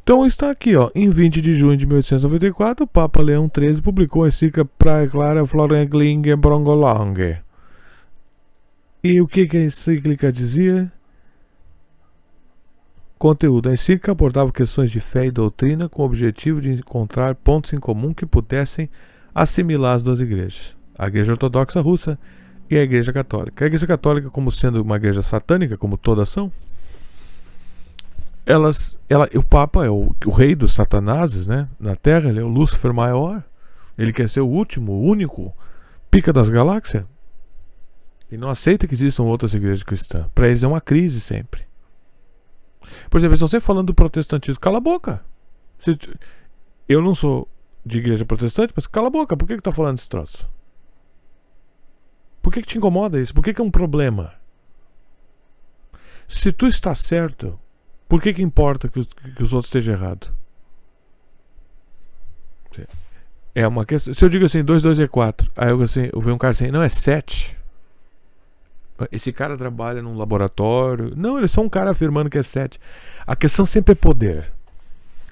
Então está aqui, ó, em 20 de junho de 1894, o Papa Leão XIII publicou a encíclica Prae Clara Florenglinge Brongolonge. E o que a encíclica dizia? Conteúdo. A encíclica abordava questões de fé e doutrina com o objetivo de encontrar pontos em comum que pudessem assimilar as duas igrejas, a Igreja Ortodoxa Russa e a Igreja Católica. A Igreja Católica, como sendo uma igreja satânica, como todas são, o Papa é o rei dos satanases, né? Na Terra, ele é o Lúcifer maior. Ele quer ser o último, o único, pica das galáxias. E não aceita que existam outras igrejas cristãs. Para eles é uma crise sempre. Por exemplo, eles estão sempre falando do protestantismo. Cala a boca. Eu não sou de igreja protestante, mas cala a boca. Por que tá falando esse troço? Por que te incomoda isso? Por que é um problema? Se tu está certo, por que importa que os outros estejam errados? É uma questão. Se eu digo assim, 2, 2 é 4, aí eu vejo um cara assim, não, é 7. Esse cara trabalha num laboratório. Não, ele é só um cara afirmando que é 7. A questão sempre é poder.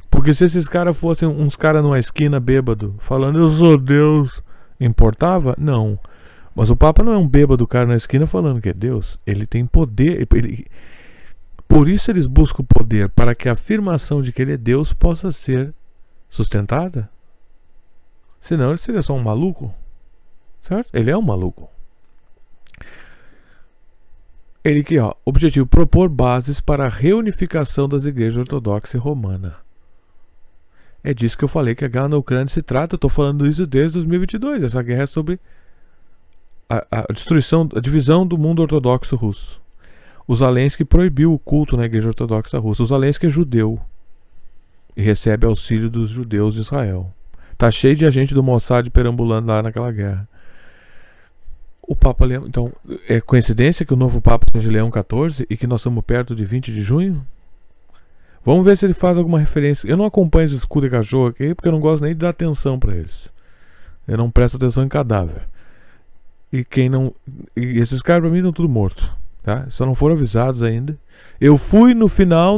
Porque se esses caras fossem uns caras numa esquina bêbado, falando, eu sou Deus, importava? Não. Mas o Papa não é um bêbado cara na esquina falando que é Deus. Ele tem poder. Por isso eles buscam poder, para que a afirmação de que ele é Deus possa ser sustentada. Senão ele seria só um maluco. Certo? Ele é um maluco. Ele que, ó, objetivo, propor bases para a reunificação das igrejas ortodoxa e romana. É disso que eu falei que a guerra na Ucrânia se trata. Eu estou falando isso desde 2022. Essa guerra é sobre a destruição, a divisão do mundo ortodoxo russo. O Zelensky proibiu o culto na igreja ortodoxa russa. O Zelensky é judeu e recebe auxílio dos judeus de Israel. Tá cheio de agente do Mossad perambulando lá naquela guerra. O Papa Leão, então, é coincidência que o novo Papa seja Leão XIV e que nós estamos perto de 20 de junho? Vamos ver se ele faz alguma referência. Eu não acompanho esses cu de cachorro aqui porque eu não gosto nem de dar atenção para eles. Eu não presto atenção em cadáver. E esses caras para mim estão tudo mortos, tá? Só não foram avisados ainda. Eu fui no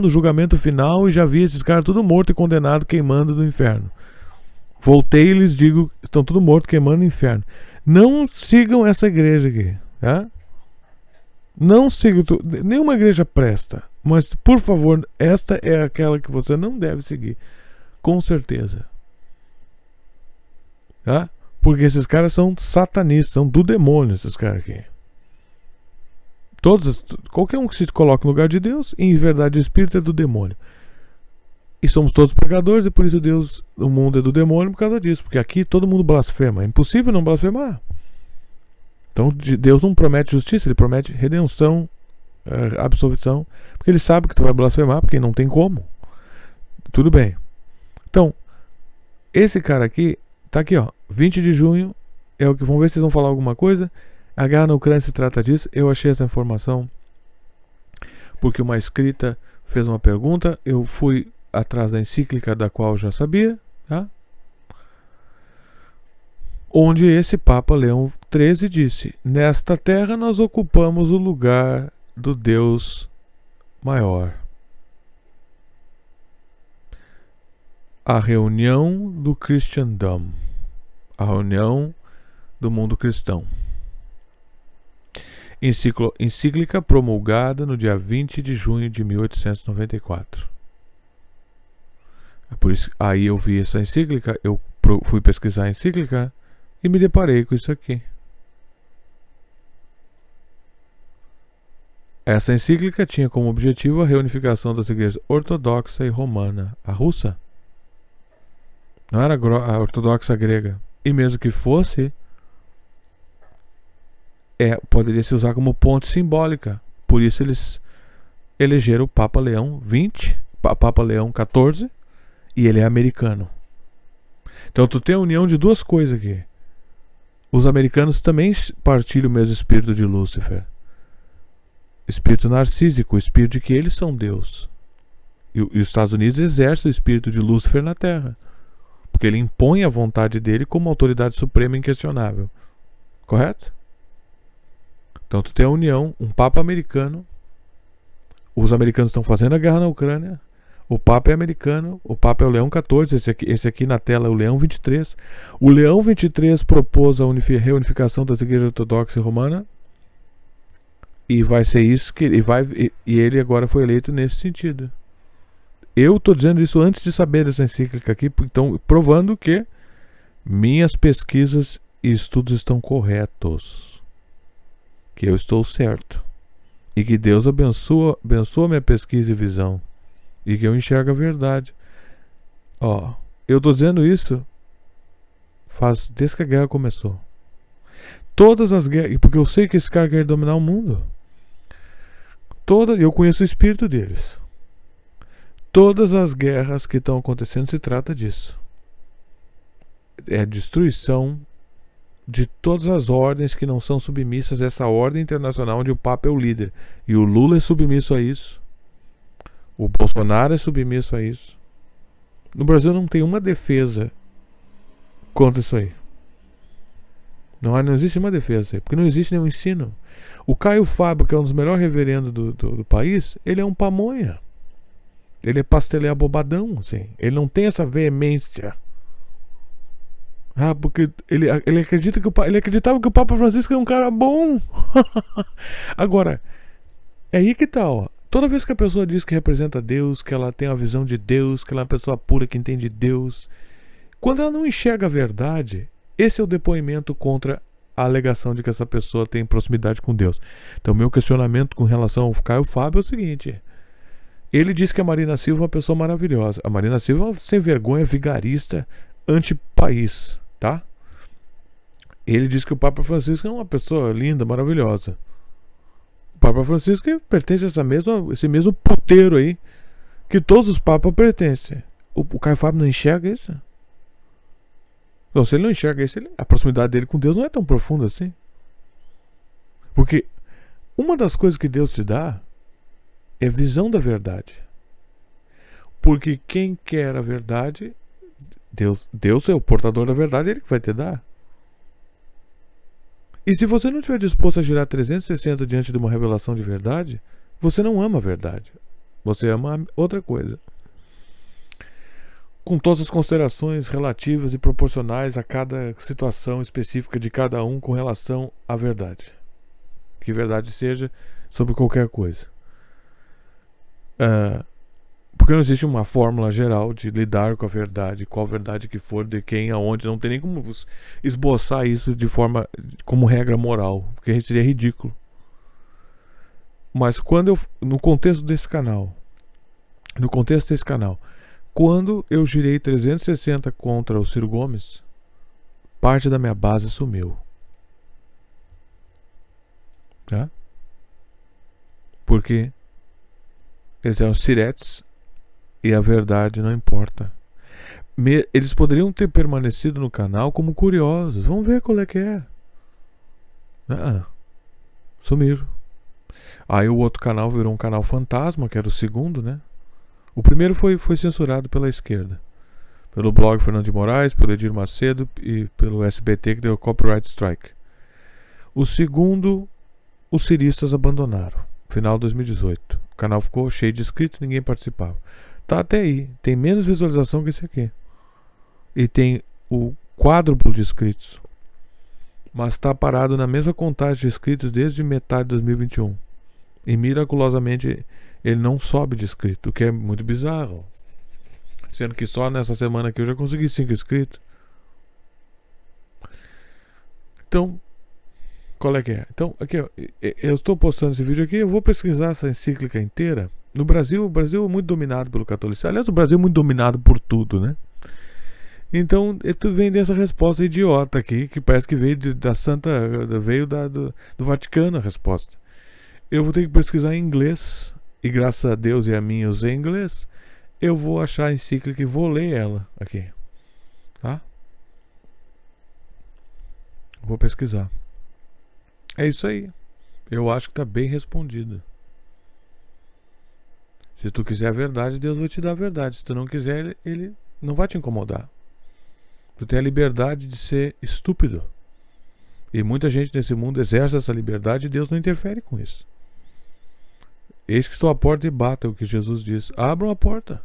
julgamento final, e já vi esses caras tudo morto e condenado, queimando no inferno. Voltei e lhes digo, estão tudo morto, queimando no inferno. Não sigam essa igreja aqui, tá? Não sigam, nenhuma igreja presta. Mas, por favor, esta é aquela que você não deve seguir. Com certeza. Tá? Porque esses caras são satanistas, são do demônio, esses caras aqui. Qualquer um que se coloque no lugar de Deus, em verdade o espírito é do demônio. E somos todos pecadores, e por isso o mundo é do demônio por causa disso. Porque aqui todo mundo blasfema. É impossível não blasfemar. Então Deus não promete justiça, ele promete redenção, absolvição. Porque ele sabe que tu vai blasfemar, porque não tem como. Tudo bem. Então, esse cara aqui, tá aqui, ó. 20 de junho, é o que. Vamos ver se vocês vão falar alguma coisa. A guerra na Ucrânia se trata disso. Eu achei essa informação porque uma escrita fez uma pergunta. Eu fui atrás da encíclica da qual eu já sabia, tá? Onde esse Papa Leão XIII disse: nesta terra nós ocupamos o lugar do Deus maior. A reunião do Christendom, a reunião do mundo cristão. Encíclica promulgada no dia 20 de junho de 1894. Por isso, aí eu vi essa encíclica, eu fui pesquisar a encíclica e me deparei com isso aqui. Essa encíclica tinha como objetivo a reunificação das igrejas ortodoxa e romana. A russa não era a ortodoxa grega. E mesmo que fosse, poderia se usar como ponte simbólica. Por isso eles elegeram o Papa Leão XX, Papa Leão XIV, e ele é americano. Então tu tem a união de duas coisas aqui. Os americanos também partilham o mesmo espírito de Lúcifer. Espírito narcísico, o espírito de que eles são Deus. E os Estados Unidos exercem o espírito de Lúcifer na Terra. Porque ele impõe a vontade dele como autoridade suprema inquestionável. Correto? Então tu tem a união, um Papa americano. Os americanos estão fazendo a guerra na Ucrânia. O Papa é americano, o Papa é o Leão XIV, esse aqui na tela é o Leão 23. O Leão 23 propôs a reunificação das igrejas ortodoxa e romana, e vai ser isso que ele agora foi eleito nesse sentido. Eu estou dizendo isso antes de saber dessa encíclica aqui, então provando que minhas pesquisas e estudos estão corretos, que eu estou certo, e que Deus abençoa minha pesquisa e visão, e que eu enxergo a verdade. Eu estou dizendo isso desde que a guerra começou. Todas as guerras, porque eu sei que esse cara quer dominar o mundo. Eu conheço o espírito deles. Todas as guerras que estão acontecendo se trata disso. É a destruição de todas as ordens que não são submissas a essa ordem internacional onde o Papa é o líder. E o Lula é submisso a isso. O Bolsonaro é submisso a isso. No Brasil não tem uma defesa contra isso aí. Não existe uma defesa aí, porque não existe nenhum ensino. O Caio Fábio, que é um dos melhores reverendos do país, ele é um pamonha. Ele é pastelé bobadão, assim. Ele não tem essa veemência. Porque ele acreditava que o Papa Francisco é um cara bom. Agora, é aí que tá, ó. Toda vez que a pessoa diz que representa Deus, que ela tem a visão de Deus, que ela é uma pessoa pura que entende Deus, quando ela não enxerga a verdade, esse é o depoimento contra a alegação de que essa pessoa tem proximidade com Deus. Então, meu questionamento com relação ao Caio Fábio é o seguinte: ele diz que a Marina Silva é uma pessoa maravilhosa. A Marina Silva é uma sem vergonha, vigarista, anti-país, tá? Ele diz que o Papa Francisco é uma pessoa linda, maravilhosa. O Papa Francisco pertence a esse mesmo puteiro aí que todos os papas pertencem. O Caio Fábio não enxerga isso? Então, se ele não enxerga isso, a proximidade dele com Deus não é tão profunda assim. Porque uma das coisas que Deus te dá é visão da verdade. Porque quem quer a verdade, Deus é o portador da verdade, ele que vai te dar. E se você não estiver disposto a girar 360 diante de uma revelação de verdade, você não ama a verdade. Você ama outra coisa. Com todas as considerações relativas e proporcionais a cada situação específica de cada um com relação à verdade. Que verdade seja sobre qualquer coisa. Porque não existe uma fórmula geral de lidar com a verdade, qual verdade que for, de quem, aonde, não tem nem como esboçar isso de forma, como regra moral, porque seria ridículo. Mas no contexto desse canal, quando eu girei 360 contra o Ciro Gomes, parte da minha base sumiu. Tá? Porque eles eram ciretes e a verdade não importa. Eles poderiam ter permanecido no canal como curiosos. Vamos ver qual é que é. Sumiram. Aí o outro canal virou um canal fantasma, que era o segundo, né? O primeiro foi censurado pela esquerda. Pelo blog Fernando de Moraes, pelo Edir Macedo e pelo SBT, que deu copyright strike. O segundo, os ciristas abandonaram. Final de 2018. O canal ficou cheio de inscritos, ninguém participava. Tá até aí. Tem menos visualização que esse aqui. E tem o quádruplo de inscritos. Mas está parado na mesma contagem de inscritos desde metade de 2021. E miraculosamente ele não sobe de inscrito, o que é muito bizarro. Sendo que só nessa semana aqui eu já consegui 5 inscritos. Então, qual é que é? Então, aqui, ó, eu estou postando esse vídeo aqui, eu vou pesquisar essa encíclica inteira. No Brasil, o Brasil é muito dominado pelo catolicismo. Aliás, o Brasil é muito dominado por tudo, né? Então, tu vem dessa resposta idiota aqui, que parece que veio veio do Vaticano a resposta. Eu vou ter que pesquisar em inglês, e graças a Deus e a mim eu usei inglês, eu vou achar a encíclica e vou ler ela aqui. Tá? Vou pesquisar. É isso aí. Eu acho que está bem respondido. Se tu quiser a verdade, Deus vai te dar a verdade. Se tu não quiser, ele não vai te incomodar. Tu tem a liberdade de ser estúpido. E muita gente nesse mundo exerce essa liberdade e Deus não interfere com isso. Eis que estou à porta e bato, é o que Jesus diz. Abram a porta.